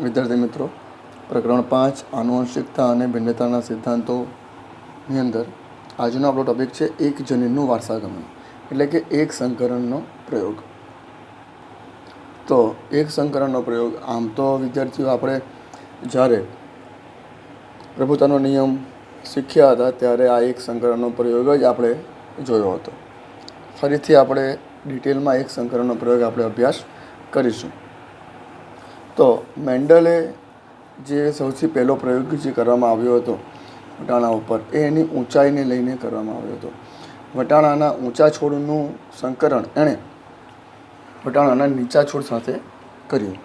વિદ્યાર્થી મિત્રો, પ્રકરણ 5 આનુવંશિકતા અને ભિન્નતાના સિદ્ધાંતોની અંદર આજનો આપણો ટોપિક છે એક જનીનનું વારસાગમન, એટલે કે એક સંકરણનો પ્રયોગ. તો એક સંકરણનો પ્રયોગ, આમ તો વિદ્યાર્થીઓ આપણે જ્યારે પ્રભુતાનો નિયમ શીખ્યા હતા ત્યારે આ એક સંકરણનો પ્રયોગ જ આપણે જોયો હતો. ફરીથી આપણે ડિટેલમાં એક સંકરણનો પ્રયોગ આપણે અભ્યાસ કરીશું. તો મેન્ડલે જે સૌથી પહેલો પ્રયોગ જે કરવામાં આવ્યો હતો વટાણા ઉપર, એ એની ઊંચાઈને લઈને કરવામાં આવ્યો હતો. વટાણાના ઊંચા છોડનું સંકરણ એણે વટાણાના નીચા છોડ સાથે કર્યું.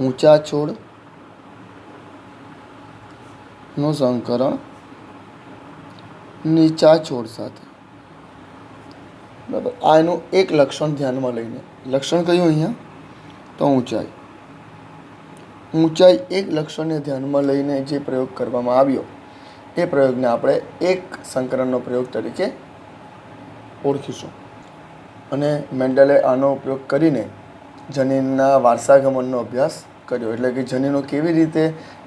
ઊંચા છોડનું સંકરણ નીચા છોડ સાથે, બરાબર. આ એનું એક લક્ષણ ધ્યાનમાં લઈને, લક્ષણ કયું અહીંયા? તો ઊંચાઈ એક લક્ષણને ધ્યાનમાં લઈને જે પ્રયોગ કરવામાં આવ્યો એ પ્રયોગને આપણે એક સંકરણનો પ્રયોગ તરીકે ઓળખીશું. અને મેન્ડલે આનો ઉપયોગ કરીને જનીનના વારસાગમનનો અભ્યાસ કર્યો, એટલે કે જનીનો કેવી રીતે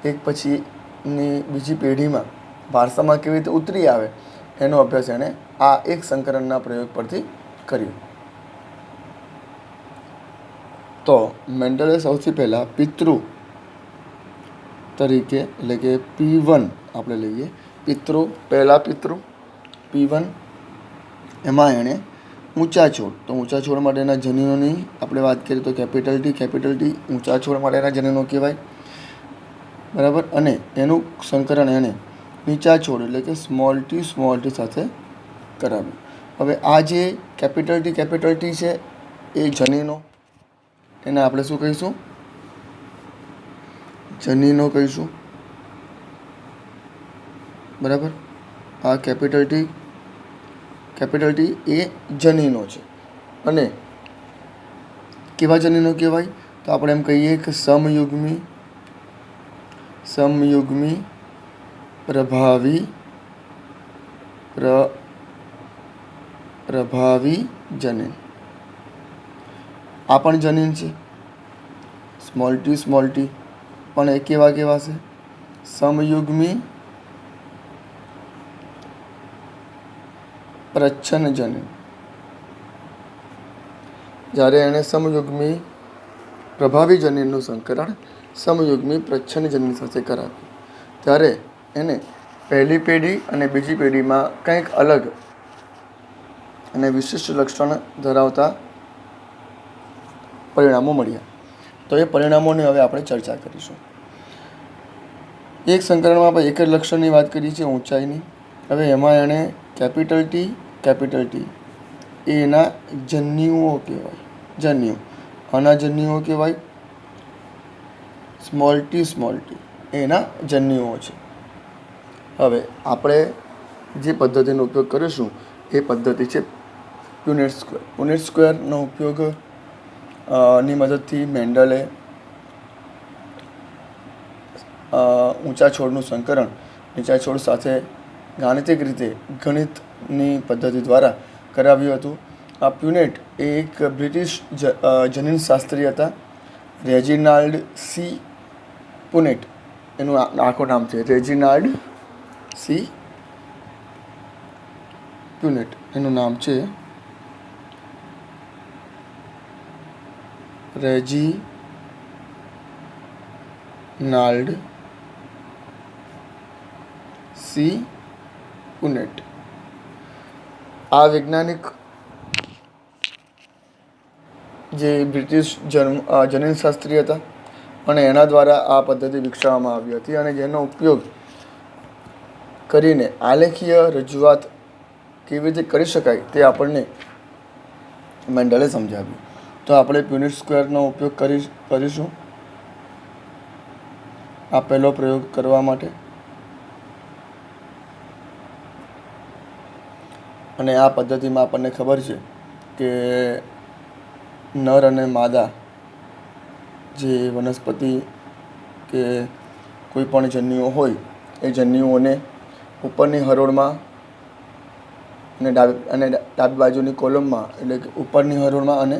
એક પછીની બીજી પેઢીમાં વારસામાં કેવી રીતે ઉતરી આવે એનો અભ્યાસ એણે આ એક સંકરણના પ્રયોગ પરથી કર્યો. તો મેન્ડલે સૌથી પહેલાં પિતૃ તરીકે, એટલે કે P1 આપણે લઈએ, પહેલા પિતૃ P1, એમાં એણે ઊંચા છોડ, તો ઊંચા છોડ માટેના જનીનોની આપણે વાત કરીએ તો કેપિટલ ટી ઊંચા છોડ માટેના જનીનો કહેવાય, બરાબર. અને એનું સંકરણ એણે નીચા છોડ એટલે કે સ્મોલ ટી સાથે કરાવ્યું. હવે આ જે કેપિટલ ટી છે એ જનીનો, એને આપણે શું કહીશું? જનીનો કહીશું, બરાબર. આ કેપિટલ ટી એ જનીનો છે. અને કેવા જનીનો કહેવાય? તો આપણે એમ કહીએ કે સમયુગ્મી પ્રભાવી જનીન. આ પણ જનીન છે, સ્મોલ ટી, પણ એ કેવા છે? સમયુગ્મી પ્રચ્છન્ન જનીન. જ્યારે એણે સમયુગ્મી પ્રભાવી જનીનનું સંકરણ સમયુગ્મી પ્રચ્છન્ન જનીન સાથે કરાવ્યું, ત્યારે એને પહેલી પેઢી અને બીજી પેઢીમાં કંઈક અલગ અને વિશિષ્ટ લક્ષણ ધરાવતા પરિણામો મળ્યા. તો એ પરિણામોની હવે આપણે ચર્ચા કરીશું. એક સંકરણમાં આપણે એક જ લક્ષણની વાત કરી છે, ઊંચાઈની. હવે એમાં એણે કેપિટલ ટી એના જન્યુઓ કહેવાય, આના જન્યુઓ કહેવાય. સ્મોલ ટી એના જન્યુઓ છે. હવે આપણે જે પદ્ધતિનો ઉપયોગ કરીશું એ પદ્ધતિ છે પ્યુનેટ સ્ક્વેરનો ઉપયોગ ની મદદથી મેન્ડલે ઊંચા છોડનું સંકરણ નીચા છોડ સાથે ગાણિતિક રીતે ગણિતની પદ્ધતિ દ્વારા કરાવ્યું હતું. આ પ્યુનેટ એ એક બ્રિટિશ જનીનશાસ્ત્રી હતા, રેજિનાલ્ડ સી પુનેટ એનું આખું નામ છે. રેજિનાલ્ડ સી પુનેટ એનું નામ છે. Reginald C Punnett. આ વૈજ્ઞાનિક જે બ્રિટિશ જનીનશાસ્ત્રી હતા અને એના દ્વારા આ પદ્ધતિ વિકસાવવામાં આવી હતી, અને જેનો ઉપયોગ કરીને આલેખીય રજૂઆત કેવી રીતે કરી શકાય તે આપણને મેન્ડલે સમજાવ્યું. તો આપણે પ્યુનેટ સ્ક્વેરનો ઉપયોગ કરીશું આ પહેલો પ્રયોગ કરવા માટે. અને આ પદ્ધતિમાં આપણને ખબર છે કે નર અને માદા જે વનસ્પતિ કે કોઈ પણ જન્યુઓ હોય એ જન્યુઓને ઉપરની હરોળમાં અને ડાબી બાજુની કોલમમાં, એટલે કે ઉપરની હરોળમાં અને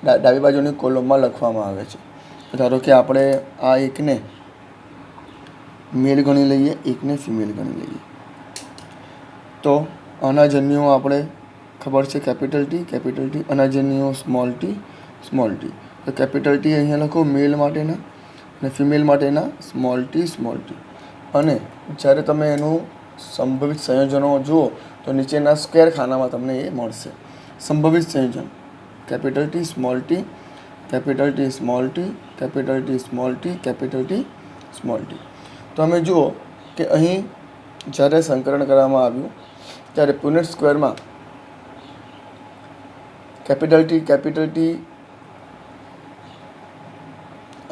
ડાબી બાજુની કોલમમાં લખવામાં આવે છે. ધારો કે આપણે આ એકને મેલ ગણી લઈએ, એકને ફિમેલ ગણી લઈએ, તો આના જન્યુઓ આપણે ખબર છે કેપિટલ ટી, આના જન્યુઓ સ્મોલ ટી. તો કેપિટલ ટી અહીંયા લખો મેલ માટેના અને ફિમેલ માટેના સ્મોલ ટી. અને જ્યારે તમે એનું સંભવિત સંયોજનો જુઓ તો નીચેના સ્ક્વેર ખાનામાં તમને એ મળશે. સંભવિત સંયોજન capital T small T, capital T small T, capital T small T, capital T small T. તો અમે જુઓ કે અહીં જ્યારે સંકલન કરવામાં આવ્યું ત્યારે પુનેટ સ્ક્વેરમાં કેપિટલ ટી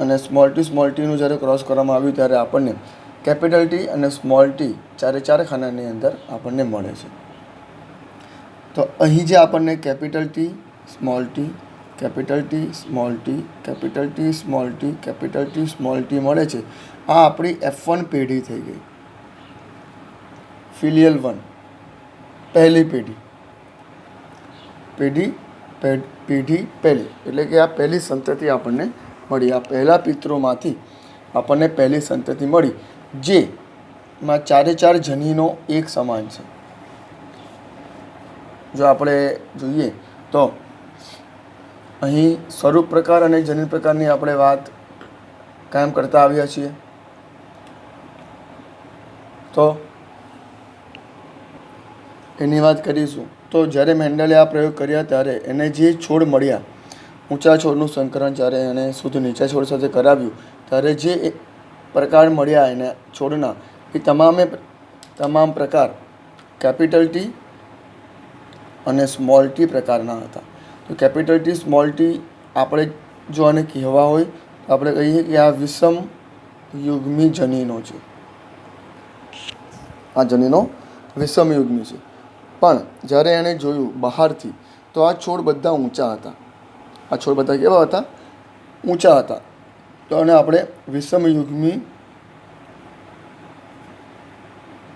અને સ્મોલ ટીનું જ્યારે ક્રોસ કરવામાં આવ્યું ત્યારે આપણને કેપિટલ ટી અને સ્મોલ ટી ચારે ખાનાની અંદર આપણને મળે છે. તો અહીં જે આપણને capital T small T, capital T small T, capital T small T, capital T small T મળે છે, આ આપણી F1 પેઢી થઈ ગઈ, ફિલિયલ 1 પહેલી પેઢી પહેલી, એટલે કે આ પહેલી સંતતિ આપણને મળી. આ પહેલા પિતૃમાંથી આપણને પહેલી સંતતિ મળી, જેમાં ચારે જનીનો એક સમાન છે. જો આપણે જોઈએ તો અહીં સ્વરૂપ પ્રકાર અને જનીન પ્રકારની આપણે વાત કાયમ કરતા આવ્યા છીએ. તો એની વાત કરીશું. તો જ્યારે મેન્ડલે આ પ્રયોગ કર્યા ત્યારે એને જે છોડ મળ્યા, ઊંચા છોડનું સંકરણ જ્યારે એણે શુદ્ધ નીચા છોડ સાથે કરાવ્યું ત્યારે જે પ્રકાર મળ્યા એને છોડના, એ તમામ પ્રકાર કેપિટલ ટી અને સ્મોલ ટી પ્રકારના હતા. તો કેપિટલ ટી સ્મોલ ટી આપણે જો આને કહેવા હોય તો આપણે કહીએ કે આ વિષમ યુગ્મી જનીનો છે. આ જનીનો વિષમ યુગ્મી છે. પણ જ્યારે એણે જોયું બહારથી તો આ છોડ બધા ઊંચા હતા. આ છોડ બધા કેવા હતા? ઊંચા હતા. તો એને આપણે વિષમ યુગ્મી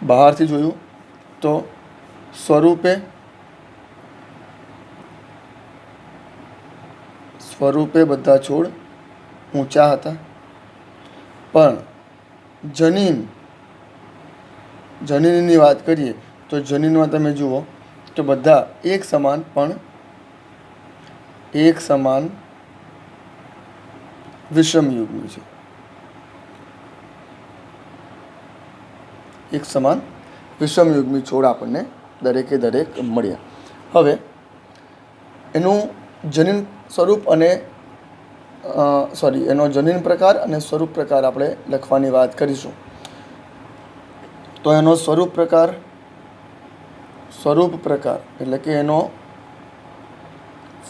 બહારથી જોયું તો સ્વરૂપે બધા છોડ ઊંચા હતા. પણ જનીનની વાત કરીએ તો જનીનમાં તમે જુઓ તો બધા એક સમાન વિષમ યુગ્મી છે. એક સમાન વિષમ યુગ્મી છોડ આપણને દરેકે દરેક મળ્યા. હવે એનું જનીન સ્વરૂપ અને એનો જનીન પ્રકાર અને સ્વરૂપ પ્રકાર આપણે લખવાની વાત કરીશું. તો એનો સ્વરૂપ પ્રકાર એટલે કે એનો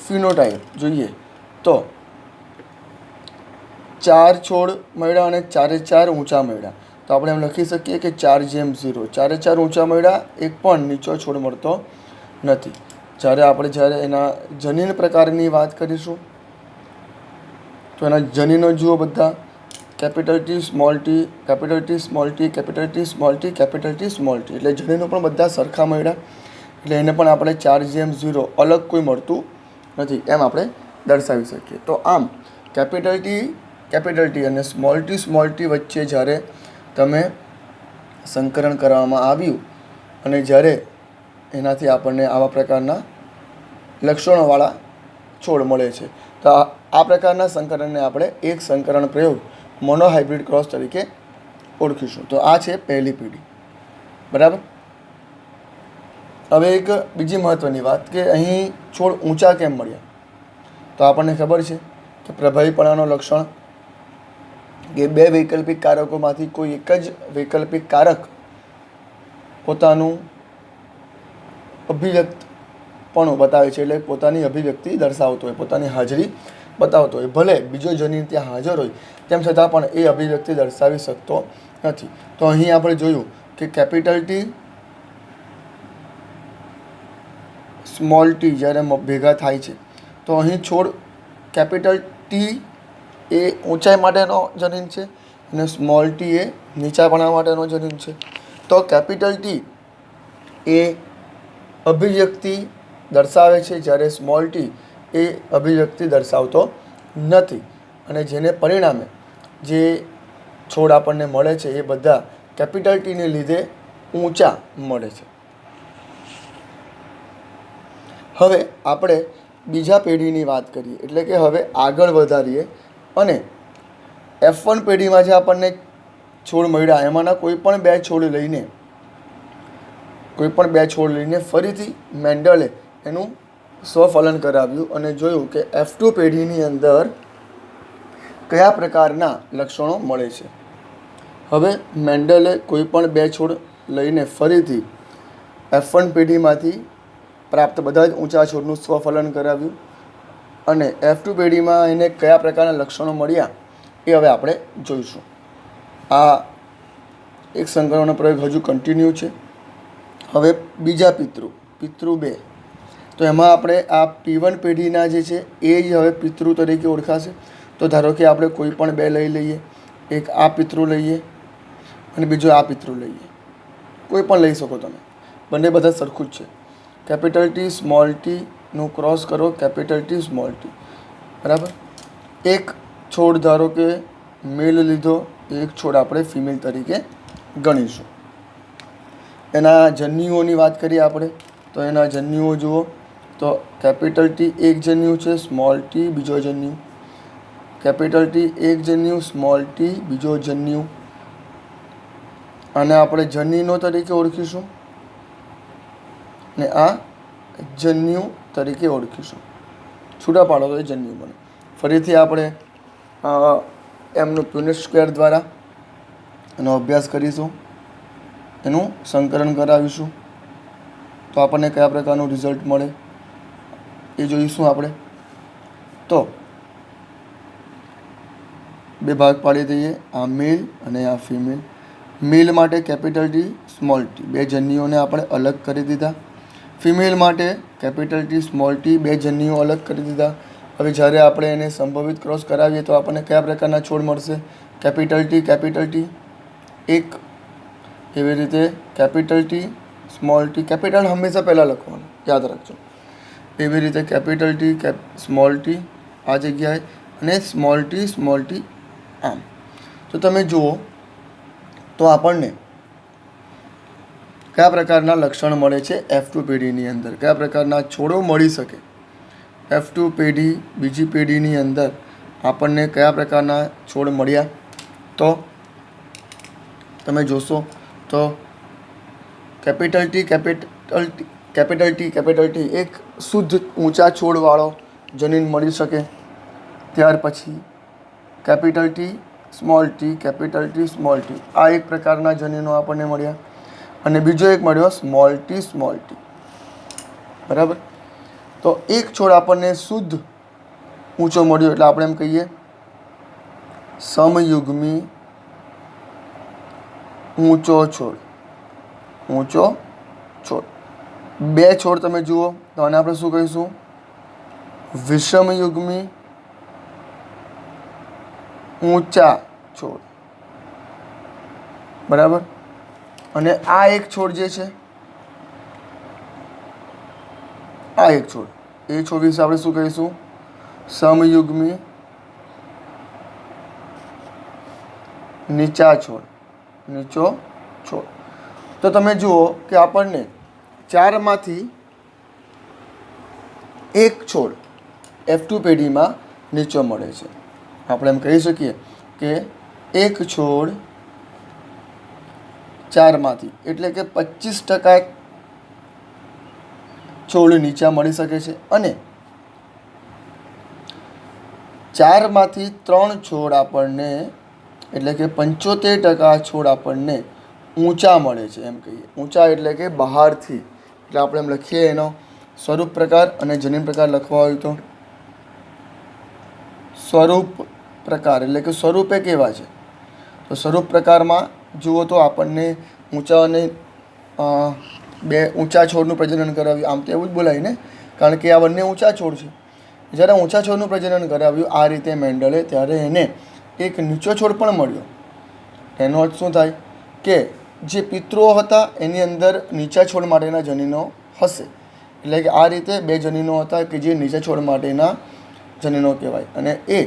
ફિનોટાઇપ જોઈએ તો 4 છોડ મળ્યા અને ચારે ઊંચા મળ્યા. તો આપણે એમ લખી શકીએ કે 4:0. ચારે ઊંચા મળ્યા, એક પણ નીચો છોડ મળતો નથી. જ્યારે એના જનીન પ્રકારની વાત કરીશું તો એના જનીનો જુઓ બધા capital T small T, capital T small T, capital T small T, capital T small T, એટલે જનીનો પણ બધા સરખા મળ્યા. એટલે એને પણ આપણે 4:0 અલગ કોઈ મળતું નથી એમ આપણે દર્શાવી શકીએ. તો આમ કેપિટલ ટી અને સ્મોલ ટી વચ્ચે જ્યારે તમે સંકરણ કરવામાં આવ્યું અને જ્યારે એનાથી આપણને આવા પ્રકારના લક્ષણોવાળા છોડ મળે છે તો આ પ્રકારના સંકરણને આપણે એક સંકરણ પ્રયોગ મોનોહાઇબ્રિડ ક્રોસ તરીકે ઓળખીશું. તો આ છે પહેલી પેઢી. બરાબર. હવે એક બીજી મહત્ત્વની વાત કે અહીં છોડ ઊંચા કેમ મળ્યા? તો આપણને ખબર છે કે પ્રભાવીપણાનો લક્ષણ કે 2 વૈકલ્પિક કારકોમાંથી કોઈ એક જ વૈકલ્પિક કારક પોતાનું અભિવ્યક્તપણું બતાવે છે, એટલે પોતાની અભિવ્યક્તિ દર્શાવતો હોય, પોતાની હાજરી બતાવતો હોય. ભલે બીજો જનીન ત્યાં હાજર હોય તેમ છતાં પણ એ અભિવ્યક્તિ દર્શાવી શકતો નથી. તો અહીં આપણે જોયું કે કેપિટલ ટી સ્મોલ ટી જ્યારે ભેગા થાય છે તો અહીં છોડ કેપિટલ ટી એ ઊંચાઈ માટેનો જનીન છે અને સ્મોલ ટી એ નીચાપણા માટેનો જનીન છે. તો કેપિટલ ટી એ અભિવ્યક્તિ દર્શાવે છે જ્યારે સ્મોલ ટી એ અભિવ્યક્તિ દર્શાવતો નથી. અને જેને પરિણામે જે છોડ આપણને મળે છે એ બધા કેપિટલ ટીને લીધે ઊંચા મળે છે. હવે આપણે બીજા પેઢીની વાત કરીએ, એટલે કે હવે આગળ વધારીએ અને F1 પેઢીમાં જે આપણને છોડ મળ્યા એમાંના કોઈ પણ બે છોડ લઈને ફરીથી મેન્ડલે એનું સ્વફલન કરાવ્યું અને જોયું કે F2 પેઢીની અંદર કયા પ્રકારના લક્ષણો મળે છે. હવે મેન્ડલે કોઈ પણ બે છોડ લઈને ફરીથી F1 પેઢીમાંથી પ્રાપ્ત બધા જ ઊંચા છોડનું સ્વફલન કરાવ્યું અને F2 પેઢીમાં એને કયા પ્રકારના લક્ષણો મળ્યા એ હવે આપણે જોઈશું. આ એક સંકરણનો પ્રયોગ હજુ કન્ટિન્યુ છે. હવે બીજા પિતૃ 2, તો એમાં આપણે આ P1 પેઢીના જે છે એ જ હવે પિતૃ તરીકે ઓળખાશે. તો ધારો કે આપણે કોઈ પણ બે લઈ લઈએ, એક આ પિતૃ લઈએ અને બીજો આ પિતૃ લઈએ, કોઈ પણ લઈ શકો તમે, બંને બધા સરખું જ છે. કેપિટલ ટી સ્મોલ ટીનું ક્રોસ કરો, કેપિટલ ટી સ્મોલ ટી, બરાબર. એક છોડ ધારો કે મેલ લીધો, એક છોડ આપણે ફિમેલ તરીકે ગણીશું. એના જન્યુઓની વાત કરીએ આપણે, તો એના જન્યુઓ જુઓ તો કેપિટલ ટી એક જન્યુ છે, સ્મોલ ટી બીજો જન્યુ, કેપિટલ ટી એક જન્યુ, સ્મોલ ટી બીજો જન્યુ, અને આપણે જનીનો તરીકે ઓળખીશું ને આ જન્યુ તરીકે ઓળખીશું. છૂટા પાડો તો એ જન્યુ બને. ફરીથી આપણે એમનું પુનેટ સ્ક્વેર દ્વારા એનો અભ્યાસ કરીશું, એનું સંકલન કરાવીશું, તો આપણને કયા પ્રકારનું રિઝલ્ટ મળે એ જોઈશું આપણે. તો બે ભાગ પાડી દઈએ, આ મેલ અને આ ફિમેલ. મેલ માટે કેપિટલ ટી સ્મોલ ટી, બે જન્યુઓને આપણે અલગ કરી દીધા. ફિમેલ માટે કેપિટલ ટી સ્મોલ ટી, બે જન્યુઓ અલગ કરી દીધા. હવે જ્યારે આપણે એને સંભવિત ક્રોસ કરાવીએ તો આપણને કયા પ્રકારના છોડ મળશે? કેપિટલ ટી એક, એવી રીતે capital T small T, capital હંમેશા પહેલાં લખવાનું યાદ રાખજો. એવી રીતે કેપિટલ ટી સ્મોલ ટી આ જગ્યાએ અને સ્મોલ ટી આમ. તો તમે જુઓ તો આપણને કયા પ્રકારના લક્ષણ મળે છે F2 પેઢીની અંદર, કયા પ્રકારના છોડો મળી શકે F2 પેઢી, બીજી પેઢીની અંદર આપણને કયા પ્રકારના છોડ મળ્યા. તો તમે જોશો તો કેપિટલ ટી એક શુદ્ધ ઊંચા છોડવાળો જનીન મળી શકે. ત્યાર પછી કેપિટલ ટી સ્મોલ ટી, આ એક પ્રકારના જનીનો આપણને મળ્યા અને બીજો એક મળ્યો સ્મોલ ટી, બરાબર. તો એક છોડ આપણને શુદ્ધ ઊંચો મળ્યો એટલે આપણે એમ કહીએ સમયુગ્મી ઊંચો છોડ. બે છોડ તમે જુઓ તો આને આપણે શું કહીશું? વિષમયુગ્મી ઊંચા છોડ, બરાબર. અને આ એક છોડ જે છે, આ એક છોડ, એ છોડ વિશે આપણે શું કહીશું? સમયુગ્મી નીચો છોડ. તો તમે જુઓ કે આપણને ચારમાંથી એક છોડ F2 પેઢીમાં નીચો મળે છે. આપણે એમ કહી શકીએ કે એક છોડ ચારમાંથી, એટલે કે 25% છોડ નીચા મળી શકે છે અને ચારમાંથી 3 છોડ આપણને, એટલે કે 75% છોડ આપણને ઊંચા મળે છે. એમ કહીએ ઊંચા એટલે કે બહારથી, એટલે આપણે એમ લખીએ એનો સ્વરૂપ પ્રકાર અને જનીન પ્રકાર લખવા હોય તો સ્વરૂપ પ્રકાર એટલે કે સ્વરૂપે કેવા છે. તો સ્વરૂપ પ્રકારમાં જુઓ તો આપણને ઊંચા અને બે ઊંચા છોડનું પ્રજનન કરાવ્યું. આમ તો એવું જ બોલાય ને, કારણ કે આ બંને ઊંચા છોડ છે. જ્યારે ઊંચા છોડનું પ્રજનન કરાવ્યું આ રીતે મેન્ડલે, ત્યારે એને એક નીચો છોડ પણ મળ્યો. એનો અર્થ શું થાય કે જે પિતૃઓ હતા એની અંદર નીચા છોડ માટેના જનીનો હશે. એટલે કે આ રીતે બે જનીનો હતા કે જે નીચા છોડ માટેના જનીનો કહેવાય અને એ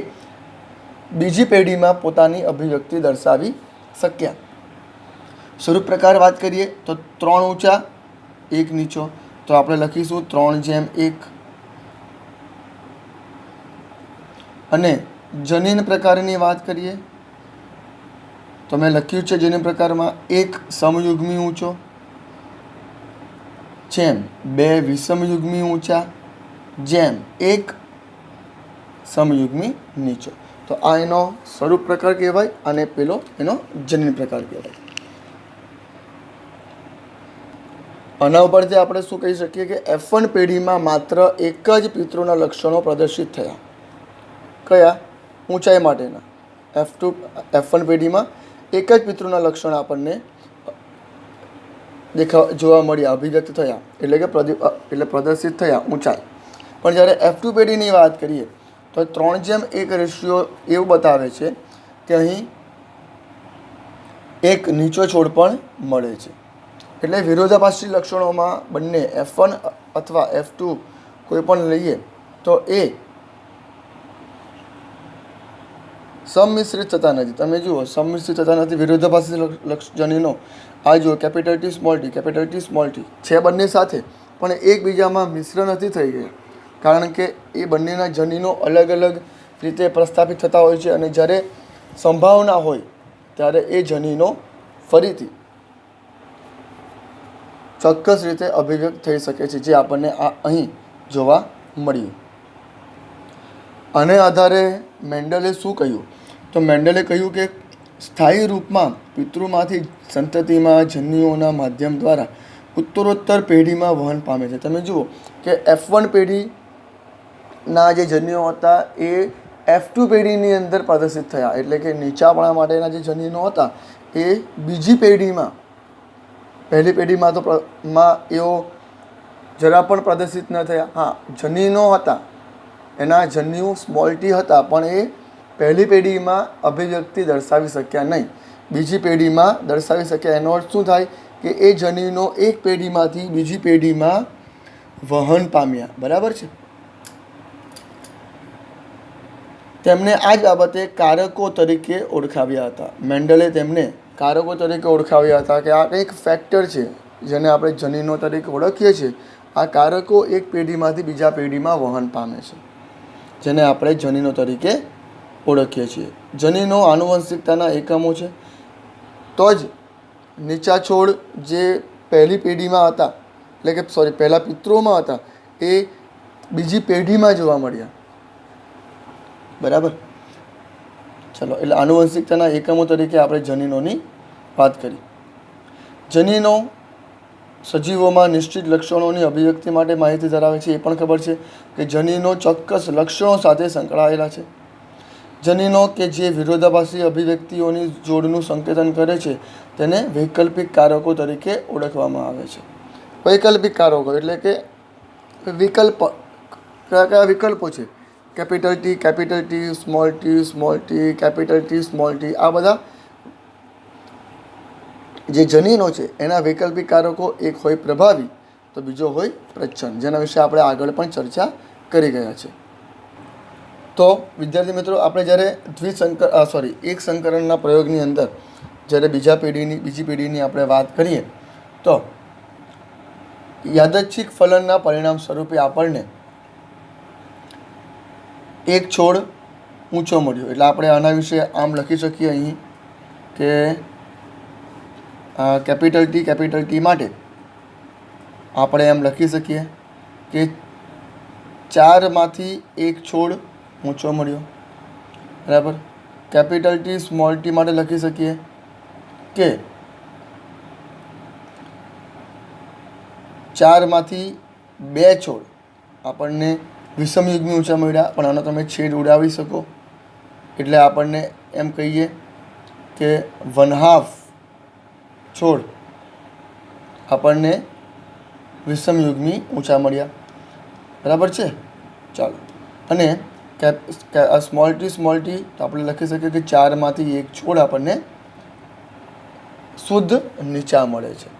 બીજી પેઢીમાં પોતાની અભિવ્યક્તિ દર્શાવી શક્યા. સ્વરૂપ પ્રકાર વાત કરીએ તો 3 ઊંચા 1 નીચો, તો આપણે લખીશું 3:1. અને જનીન પ્રકારની વાત કરીએ તો મેં લખ્યું છે જનીન પ્રકારમાં 1 સમયુગ્મી ઊંચો જેમ 2 વિષમયુગ્મી ઊંચા જેમ 1 સમયુગ્મી નીચો. તો આ એનો સ્વરૂપ પ્રકાર કહેવાય અને પેલો એનો જનીન પ્રકાર કહેવાય. આના ઉપરથી આપણે શું કહી શકીએ કે F1 પેઢીમાં માત્ર એક જ પિતૃના લક્ષણો પ્રદર્શિત થયા. કયા? ઊંચાઈ માટેના. F1 પેઢીમાં એક જ પિતૃના લક્ષણ આપણને જોવા મળ્યા, અભિવ્યક્ત થયા, એટલે પ્રદર્શિત થયા ઊંચાઈ. પણ જ્યારે F2 પેઢીની વાત કરીએ તો 3:1 રેશિયો એવું બતાવે છે કે અહીં એક નીચો છોડ પણ મળે છે. એટલે વિરોધાભાસી લક્ષણોમાં બંને F1 અથવા F2 કોઈ પણ લઈએ તો એ સંમિશ્રિત થતા નથી. તમે જુઓ, સંમિશ્રિત થતા નથી વિરોધાભાસી જનીનો. આ જુઓ, capital T small t, capital T small t છે બંને સાથે, પણ એકબીજામાં મિશ્ર નથી થઈ ગયા, કારણ કે એ બંનેના જનીનો અલગ અલગ રીતે પ્રસ્થાપિત થતા હોય છે. અને જ્યારે સંભાવના હોય ત્યારે એ જનીનો ફરીથી ચોક્કસ રીતે અભિવ્યક્ત થઈ શકે છે, જે આપણને અહીં જોવા મળ્યું. આને આધારે મેન્ડલે શું કહ્યું? તો મેન્ડલે કહ્યું કે સ્થાયી રૂપમાં પિતૃમાંથી સંતતિમાં જન્યુઓના માધ્યમ દ્વારા ઉત્તરોત્તર પેઢીમાં વહન પામે છે. તમે જુઓ કે F1 પેઢીના જે જન્યુઓ હતા એ F2 પેઢીની અંદર પ્રદર્શિત થયા, એટલે કે નીચાપણા માટેના જે જન્યુઓ હતા એ બીજી પેઢીમાં, પહેલી પેઢીમાં તો એઓ જરા પણ પ્રદર્શિત ન થયા. હા, જનીનો હતા, એના જન્યુ સ્મોલ t હતા, પણ એ પહેલી પેઢીમાં અભિવ્યક્તિ દર્શાવી શક્યા નહીં, બીજી પેઢીમાં દર્શાવી શક્યા. એનો અર્થ શું થાય કે એ જનીનો એક પેઢીમાંથી બીજી પેઢીમાં વહન પામ્યા. બરાબર છે. તેમને આ જ બાબતે કારકો તરીકે ઓળખાવ્યા હતા. મેન્ડલે તેમને કારકો તરીકે ઓળખાવ્યા હતા કે આ કંઈક ફેક્ટર છે જેને આપણે જનીનો તરીકે ઓળખીએ છીએ. આ કારકો એક પેઢીમાંથી બીજા પેઢીમાં વહન પામે છે, જેને આપણે જનીનો તરીકે ઓળખીએ છીએ. જનીનો આનુવંશિકતાના એકમો છે. તો જ નીચા છોડ જે પહેલી પેઢીમાં હતા, એટલે કે પહેલાં પિતૃઓમાં હતા, એ બીજી પેઢીમાં જોવા મળ્યા. બરાબર. ચલો, એટલે આનુવંશિકતાના એકમો તરીકે આપણે જનીનોની વાત કરી. જનીનો સજીવોમાં નિશ્ચિત લક્ષણોની અભિવ્યક્તિ માટે માહિતી ધરાવે છે. એ પણ ખબર છે કે જનીનો ચોક્કસ લક્ષણો સાથે સંકળાયેલા છે. જનીનો કે જે વિરોધાભાસી અભિવ્યક્તિઓની જોડનું સંકેતન કરે છે તેને વૈકલ્પિક કારકો તરીકે ઓળખવામાં આવે છે. વૈકલ્પિક કારકો એટલે કે વિકલ્પ. કયા વિકલ્પો છે? Capital T, small t, capital T small t. આ બધા જે જનીનો છે એના વૈકલ્પિક કારકો, એક હોય પ્રભાવી તો બીજો હોય પ્રચ્છન્ન, જેના વિશે આપણે આગળ પણ ચર્ચા કરી ગયા છે. તો વિદ્યાર્થી મિત્રો, આપણે જ્યારે એક સંકરણના પ્રયોગની અંદર જ્યારે બીજી પેઢીની આપણે વાત કરીએ તો યાદચ્છિક ફલનના પરિણામ સ્વરૂપે આપણને એક છોડ ઊંચો મળ્યો. એટલે આપણે આના વિશે આમ લખી શકીએ અહીં કે કેપિટલ T માટે આપણે એમ લખી શકીએ કે 4માંથી એક છોડ ઊંચો મળ્યો. બરાબર. કેપિટલ T સ્મોલ t માટે લખી શકીએ કે 4માંથી 2 છોડ આપણને વિષમયુગ્મી ઊંચા મળ્યા. પણ આનો તમે છેદ ઉડાવી શકો, એટલે આપણને એમ કહીએ કે 1/2 છોડ આપણને વિષમયુગ્મી ઊંચા મળ્યા. બરાબર છે. ચાલો, અને સ્મોલ t તો આપણે લખી શકીએ કે 4માંથી 1 છોડ આપણને શુદ્ધ નીચા મળે છે.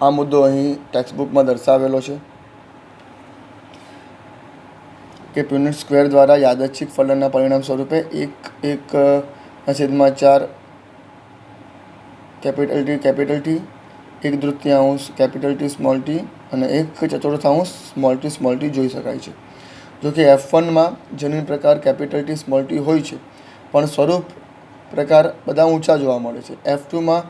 આ મુદ્દો અહીં ટેક્સ્ટબુકમાં દર્શાવેલો છે. કે પુનેટ સ્ક્વેર દ્વારા યાદચ્છિક ફલનના પરિણામ સ્વરૂપે 1/4 capital T 1/3 capital T small T અને 1/4 સ્મોલ ટી જોઈ શકાય છે. જો કે F1માં જનીન પ્રકાર કેપિટલ ટી સ્મોલ ટી હોય છે, પણ સ્વરૂપ પ્રકાર બધા ઊંચા જોવા મળે છે. F2માં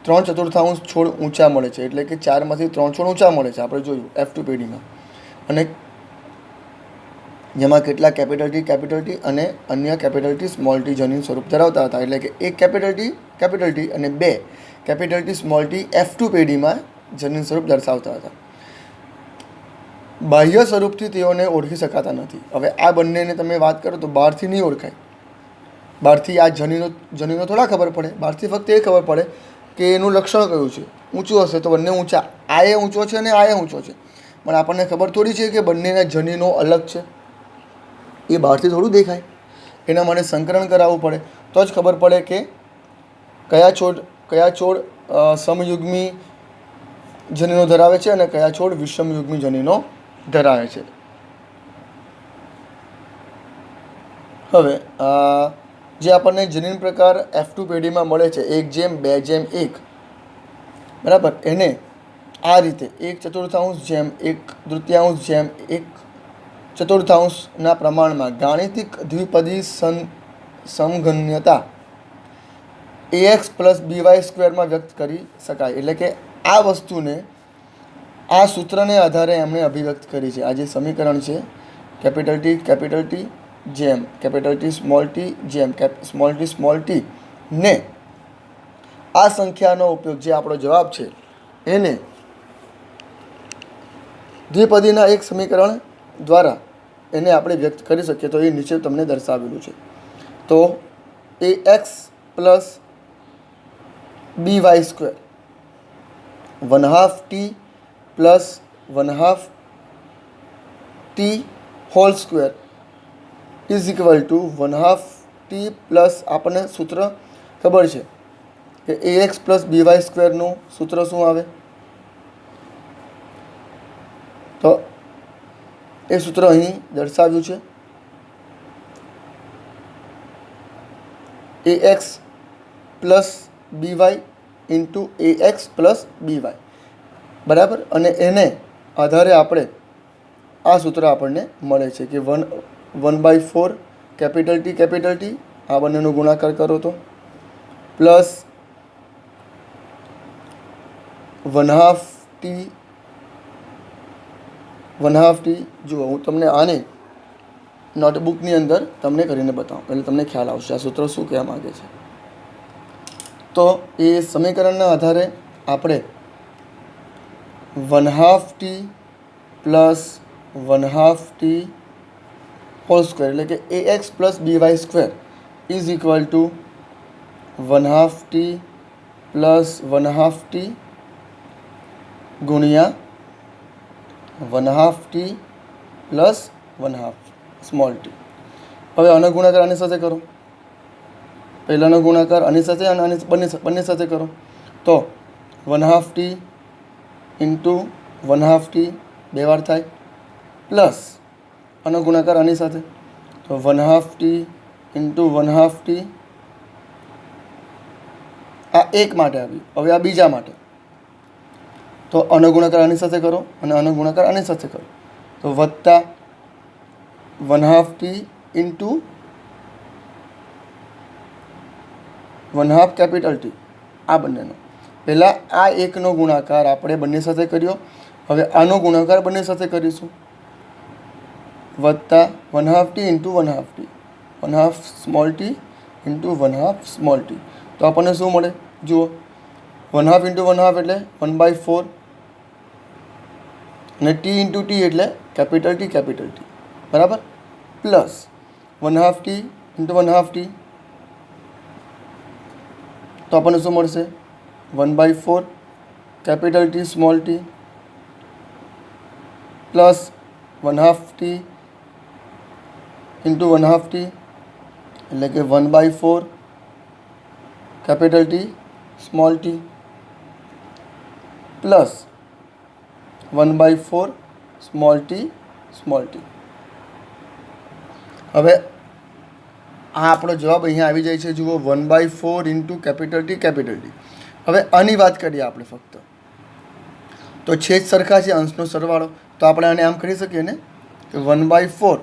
3/4 છોડ ઊંચા મળે છે, એટલે કે 4માંથી 3 છોડ ઊંચા મળે છે, આપણે જોયું F2 પેઢીમાં. અને જેમાં કેટલાક કેપિટલ ટી અને અન્ય કેપિટલ ટી સ્મોલ ટી જનીન સ્વરૂપ ધરાવતા હતા, એટલે કે 1 કેપિટલ ટી અને 2 capital T small T F2 પેઢીમાં જનીન સ્વરૂપ દર્શાવતા હતા. બાહ્ય સ્વરૂપથી તેઓને ઓળખી શકાતા નથી. હવે આ બંનેને તમે વાત કરો તો બહારથી નહીં ઓળખાય. બહારથી આ જનીનો થોડા ખબર પડે. બહારથી ફક્ત એ ખબર પડે કે એનું લક્ષણ કયું છે. ઊંચું હશે તો બંને ઊંચા, આ એ ઊંચો છે અને આ એ ઊંચો છે, પણ આપણને ખબર થોડી છે કે બંનેના જનીનો અલગ છે. એ બહારથી થોડું દેખાય. એના માટે સંકરણ કરાવવું પડે તો જ ખબર પડે કે કયા છોડ સમયુગ્મી જનીનો ધરાવે છે અને કયા છોડ વિષમયુગ્મી જનીનો ધરાવે છે. હવે જે આપણને જનીન પ્રકાર F2 પેઢીમાં મળે છે 1:2:1, બરાબર, એને આ રીતે 1/4 1/3 પ્રમાણમાં ગાણિતિક દ્વિપદી સમઘનતા ax + by² માં વ્યક્ત કરી શકાય. એટલે કે આ વસ્તુને આ સૂત્રને આધારે એમણે અભિવ્યક્ત કરી છે. આ જે સમીકરણ છે કેપિટલ ટી જેમ કેપિટલ ટી સ્મોલ ટી ને આ સંખ્યાનો ઉપયોગ, જે આપણો જવાબ છે એને દ્વિપદીના એક સમીકરણ દ્વારા એને આપણે વ્યક્ત કરી શકીએ. તો એ નીચે તમને દર્શાવેલું છે. તો ax + by² 1/2t + 1/2t whole square is equal to 1/2t plus, આપણને સૂત્ર ખબર છે કે ax + by² નું સૂત્ર શું આવે? તો એ સૂત્ર અહીં દર્શાવ્યું છે. ax + by × ax + by, બરાબર. અને એને આધારે આપણે આ સૂત્ર આપણને મળે છે કે 1/4 કેપિટલ ટી આ બંનેનો ગુણાકાર કરો તો પ્લસ 1/2t. જુઓ, હું તમને આને નોટબુકની અંદર તમને કરીને બતાવું, એટલે તમને ખ્યાલ આવશે આ સૂત્ર શું કહેવા માગે છે. તો એ સમીકરણના આધારે આપણે 1/2t + 1/2t હોલ સ્ક્વેર, એટલે કે ax + by² is equal to 1/2t + 1/2t ગુણ્યા 1/2t + 1/2 સ્મોલ ટી. હવે આનો ગુણાકાર આની સાથે કરો. પહેલાંનો ગુણાકાર આની સાથે અને આની બંને સાથે કરો તો 1/2t × 1/2t 2 વાર થાય, પ્લસ આનો ગુણાકાર આની સાથે તો 1/2t × 1/2t. આ એક માટે આવ્યું. હવે આ બીજા માટે તો આનો ગુણાકાર આની સાથે કરો અને આનો ગુણાકાર આની સાથે કરો તો વત્તા 1/2t × 1/2 કેપિટલ ટી, આ બંનેનો. પહેલાં આ એકનો ગુણાકાર આપણે બંને સાથે કર્યો, હવે આનો ગુણાકાર બંને સાથે કરીશું વત્તા 1/2t × 1/2t 1/2 small T × 1/2 small T. તો આપણને શું મળે? જુઓ, 1/2 × 1/2 એટલે 1/4 અને t × t એટલે કેપિટલ ટી, બરાબર, પ્લસ 1/2t × 1/2t. તો આપણને શું મળશે? 1/4 capital T small T plus 1/2t × 1/2t એટલે કે 1/4 capital T small T plus 1/4 small T. હવે આ આપણો જવાબ અહીંયા આવી જાય છે. જુઓ 1/4 ઇન્ટુ કેપિટલ T. હવે આની વાત કરીએ આપણે ફક્ત, તો છેદ સરખા છે, અંશનો સરવાળો, તો આપણે આને આમ કરી શકીએ ને કે 1/4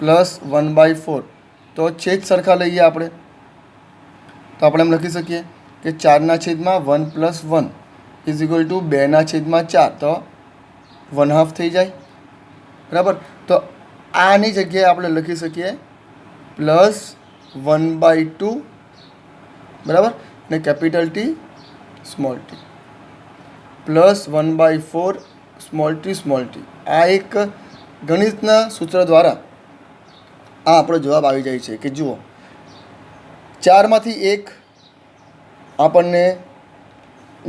પ્લસ 1/4, તો છેદ સરખા લઈએ આપણે, તો આપણે એમ લખી શકીએ કે 4/1 + 1 ઇઝ ઇક્વલ ટુ 2/4, તો 1/2 થઈ જાય. બરાબર. તો આની જગ્યાએ આપણે લખી શકીએ પ્લસ 1/2, બરાબર, ને capital T small t plus 1/4 small t. આ એક ગણિતના સૂત્ર દ્વારા આ આપણો જવાબ આવી જાય છે કે જુઓ 4માંથી 1 આપણને,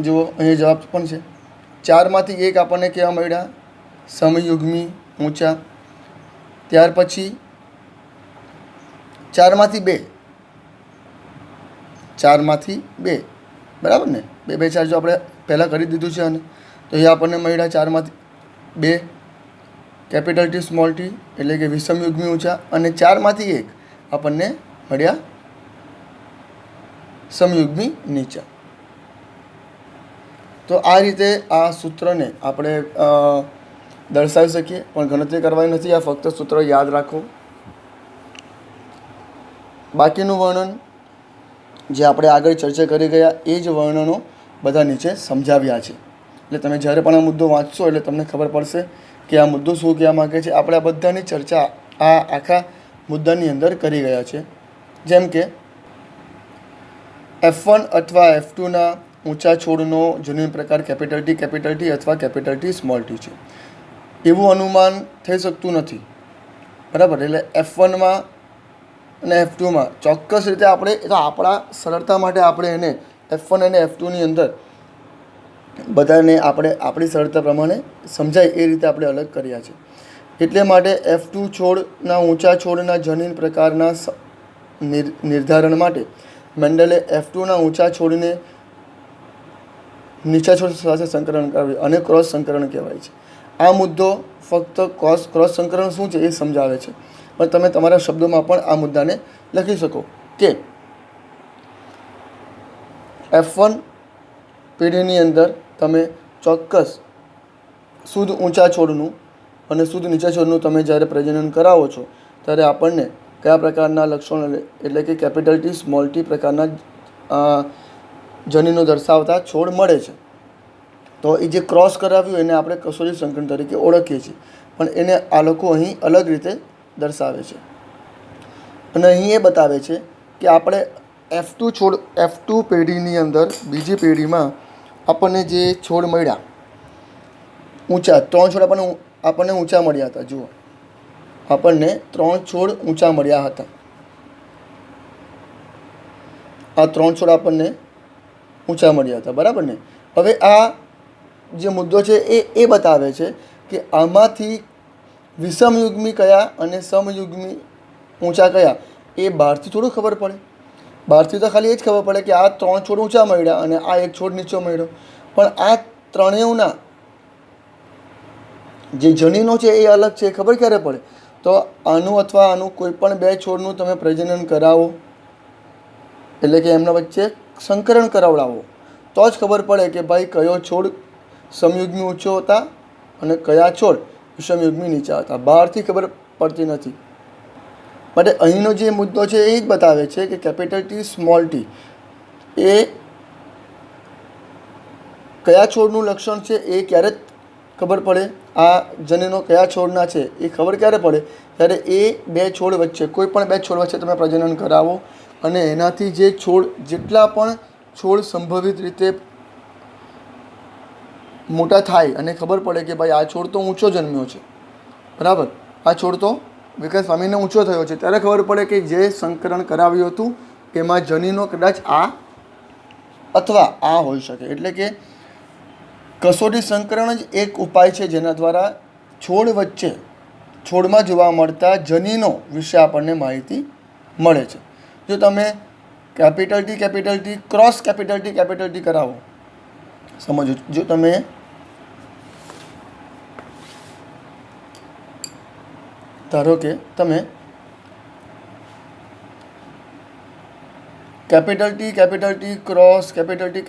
જુઓ અહીં જવાબ પણ છે, 4માંથી 1 આપણને કેવા મળ્યા? સમયુગ્મી ઊંચા. ત્યાર પછી 4માંથી 2, 4માંથી 2, બરાબર ને, 2 2 4 જો આપણે પહેલાં કરી દીધું છે. અને તો એ આપણને મળ્યા 4માંથી 2 કેપિટલ T સ્મોલ t, એટલે કે વિષમયુગ્મી ઊંચા. અને 4માંથી 1 આપણને મળ્યા સમયુગ્મી નીચા. તો આ રીતે આ સૂત્રને આપણે દર્શાવી શકીએ, પણ ગણતરી કરવાની નથી, આ ફક્ત સૂત્ર યાદ રાખો. બાકીનું વર્ણન જે આપણે આગળ ચર્ચા કરી ગયા એ જ વર્ણનો બધા નીચે સમજાવ્યા છે. એટલે તમે જ્યારે પણ આ મુદ્દો વાંચશો એટલે તમને ખબર પડશે કે આ મુદ્દો શું કહેવા માગે છે. આપણે આ બધાની ચર્ચા આ આખા મુદ્દાની અંદર કરી ગયા છે. જેમ કે F1 અથવા F2ના ઊંચા છોડનો જનીન પ્રકાર કેપિટલ T અથવા કેપિટલ T સ્મોલ t છે, એવું અનુમાન થઈ શકતું નથી. બરાબર. એટલે F1માં અને F2માં ચોક્કસ રીતે આપણે, તો આપણા સરળતા માટે આપણે એને F1 અને F2ની અંદર બધાને આપણે આપણી સરળતા પ્રમાણે સમજાય એ રીતે આપણે અલગ કર્યા છે. એટલે માટે F2 છોડના ઊંચા છોડના જનીન પ્રકારના નિર્ધારણ માટે મેન્ડલે F2ના ઊંચા છોડને નીચા છોડ સાથે સંકરણ કરાવ્યું, અને ક્રોસ સંકરણ કહેવાય છે. આ મુદ્દો ફક્ત ક્રોસ સંકરણ શું છે એ સમજાવે છે, પણ તમે તમારા શબ્દોમાં પણ આ મુદ્દાને લખી શકો કે F1 પેઢીની અંદર તમે ચોક્કસ શુદ્ધ ઊંચા છોડનું અને શુદ્ધ નીચા છોડનું તમે જ્યારે પ્રજનન કરાવો છો ત્યારે આપણને કયા પ્રકારના લક્ષણો, એટલે કે કેપિટલ T સ્મોલ t પ્રકારના જનીનો દર્શાવતા છોડ મળે છે. તો એ જે ક્રોસ કરાવ્યું એને આપણે કસોટી સંકરણ તરીકે ઓળખીએ છીએ, પણ એને આ લોકો અહીં અલગ રીતે દર્શાવે છે. અને અહીં એ બતાવે છે કે આપણે F2 પેઢીની અંદર, બીજી પેઢીમાં આપણને જે છોડ મળ્યા ઊંચા, 3 છોડ આપણને ઊંચા મળ્યા હતા. જુઓ, આપણને 3 છોડ ઊંચા મળ્યા હતા. આ 3 છોડ આપણને ઊંચા મળ્યા હતા, બરાબર ને. હવે આ જે મુદ્દો છે એ બતાવે છે કે આમાંથી વિષમયુગ્મી કયા અને સમયુગ્મી ઊંચા કયા, એ બહારથી થોડું ખબર પડે. બહારથી તો ખાલી એ જ ખબર પડે કે આ 3 છોડ ઊંચા મળ્યા અને આ 1 છોડ નીચો મળ્યો, પણ આ ત્રણેયના જે જનીનો છે એ અલગ છે, એ ખબર ક્યારે પડે? તો આનું અથવા આનું કોઈ પણ 2 છોડનું તમે પ્રજનન કરાવો, એટલે કે એમના વચ્ચે સંકરણ કરાવડાવો, તો જ ખબર પડે કે ભાઈ કયો છોડ સમયુગ્મી ઊંચો હતા અને કયા છોડ વિષમયુગ્મી નીચા હતા. બહારથી ખબર પડતી નથી. માટે અહીંનો જે મુદ્દો છે એ જ બતાવે છે કે કેપિટલ T સ્મોલ t એ કયા છોડનું લક્ષણ છે એ ક્યારે ખબર પડે, આ જનીનો કયા છોડના છે એ ખબર ક્યારે પડે? ત્યારે એ 2 છોડ વચ્ચે, કોઈ પણ 2 છોડ વચ્ચે તમે પ્રજનન કરાવો અને એનાથી જે છોડ, જેટલા પણ છોડ સંભવિત રીતે મોટા થાય અને ખબર પડે કે ભાઈ આ છોડ તો ઊંચો જન્મ્યો છે, બરાબર, આ છોડ તો વિકાસ પામીને ઊંચો થયો છે, ત્યારે ખબર પડે કે જે સંકરણ કરાવ્યું હતું એમાં જનીનો કદાચ આ અથવા આ હોઈ શકે. એટલે કે કસોટી સંકરણ જ એક ઉપાય છે જેના દ્વારા છોડ વચ્ચે, છોડમાં જોવા મળતા જનીનો વિશે આપણને માહિતી મળે છે. જો તમે capital T cross capital T કરાવો, સમજો, જો તમે ધારો કે તમે capital T cross capital T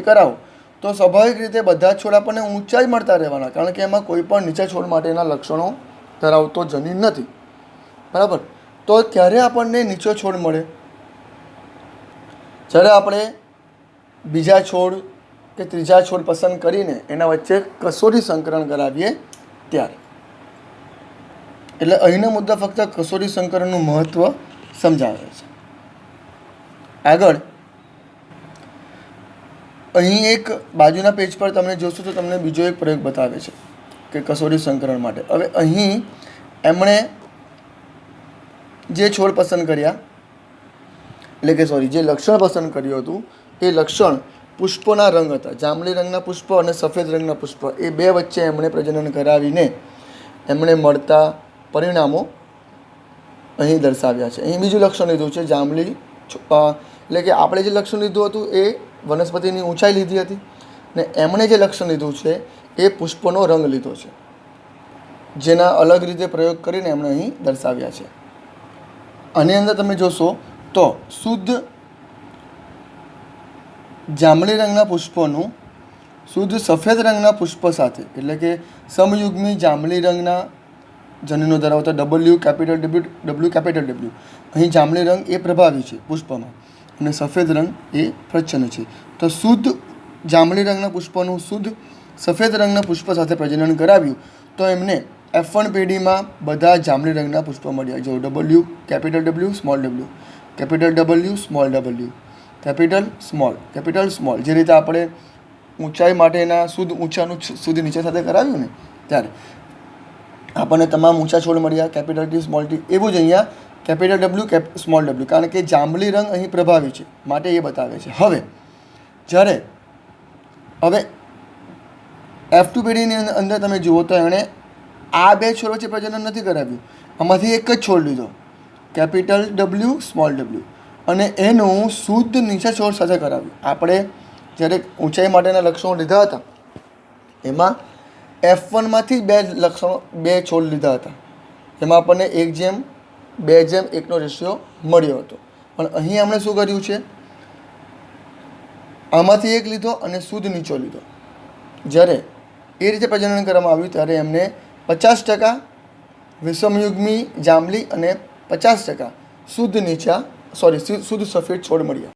કરાવો તો સ્વાભાવિક રીતે બધા છોડ આપણને ઊંચાઈ મળતા રહેવાના, કારણ કે એમાં કોઈ પણ નીચા છોડ માટેના લક્ષણો ધરાવતો જનીન નથી, બરાબર. તો ક્યારે આપણને નીચો છોડ મળે? જ્યારે આપણે બીજા છોડ કે ત્રીજા છોડ પસંદ કરીને એના વચ્ચે કસોટી સંકરણ કરાવીએ ત્યારે. એટલે અહીંનો મુદ્દા ફક્ત કસોટી સંકરણનું મહત્ત્વ સમજાવે છે. આગળ અહીં એક બાજુના પેજ પર તમે જોશો તો તમને બીજો એક પ્રયોગ બતાવે છે કે કસોટી સંકરણ માટે. હવે અહીં એમણે જે છોડ પસંદ કર્યા, એટલે કે જે લક્ષણ પસંદ કર્યું હતું એ લક્ષણ પુષ્પોના રંગ હતા. જાંબલી રંગના પુષ્પ અને સફેદ રંગના પુષ્પ, એ બે વચ્ચે એમણે પ્રજનન કરાવીને એમણે મળતા પરિણામો અહીં દર્શાવ્યા છે. અહીં બીજું લક્ષણ લીધું છે જાંબલી, એટલે કે આપણે જે લક્ષણ લીધું હતું એ વનસ્પતિની ઊંચાઈ લીધી હતી, ને એમણે જે લક્ષણ લીધું છે એ પુષ્પનો રંગ લીધો છે, જેના અલગ રીતે પ્રયોગ કરીને એમણે અહીં દર્શાવ્યા છે. આની અંદર તમે જોશો તો શુદ્ધ જાંબલી રંગના પુષ્પોનું શુદ્ધ સફેદ રંગના પુષ્પ સાથે, એટલે કે સમયુગ્મી જાંબલી રંગના જનીનો ધરાવતા ડબલ્યુ કેપિટલ ડબલ્યુ, અહીં જાંબલી રંગ એ પ્રભાવી છે પુષ્પમાં અને સફેદ રંગ એ પ્રચ્છન્ન છે. તો શુદ્ધ જાંબલી રંગના પુષ્પનું શુદ્ધ સફેદ રંગના પુષ્પ સાથે પ્રજનન કરાવ્યું તો એમને F1 પેઢીમાં બધા જાંબલી રંગના પુષ્પ મળ્યા. જો W capital W small W, capital W small W, capital small, જે રીતે આપણે ઊંચાઈ માટેના શુદ્ધ ઊંચાનું શુદ્ધ નીચે સાથે કરાવ્યું ને ત્યારે આપણને તમામ ઊંચા છોડ મળ્યા, કેપિટલ ટી સ્મોલ ટી. એવું જ અહીંયા કેપિટલ ડબલ્યુ સ્મોલ ડબલ્યુ, કારણ કે જાંબલી રંગ અહીં પ્રભાવી છે માટે એ બતાવે છે. હવે F2 પેઢીની અંદર તમે જુઓ તો એણે આ બે છોડ વચ્ચે પ્રજનન નથી કરાવ્યું, આમાંથી એક જ છોડ લીધો કેપિટલ ડબલ્યુ સ્મોલ ડબલ્યુ અને એનું શુદ્ધ નીચા છોડ સાથે કરાવ્યું. આપણે જ્યારે ઊંચાઈ માટેના લક્ષણો લીધા હતા એમાં F1માંથી બે છોડ લીધા હતા, એમાં આપણને 1:2:1નો રેશિયો મળ્યો હતો. પણ અહીં એમણે શું કર્યું છે, આમાંથી એક લીધો અને શુદ્ધ નીચો લીધો. જ્યારે એ રીતે પ્રજનન કરવામાં આવ્યું ત્યારે એમને 50% વિષમયુગ્મી જાંબલી અને 50% શુદ્ધ સફેદ છોડ મળ્યા.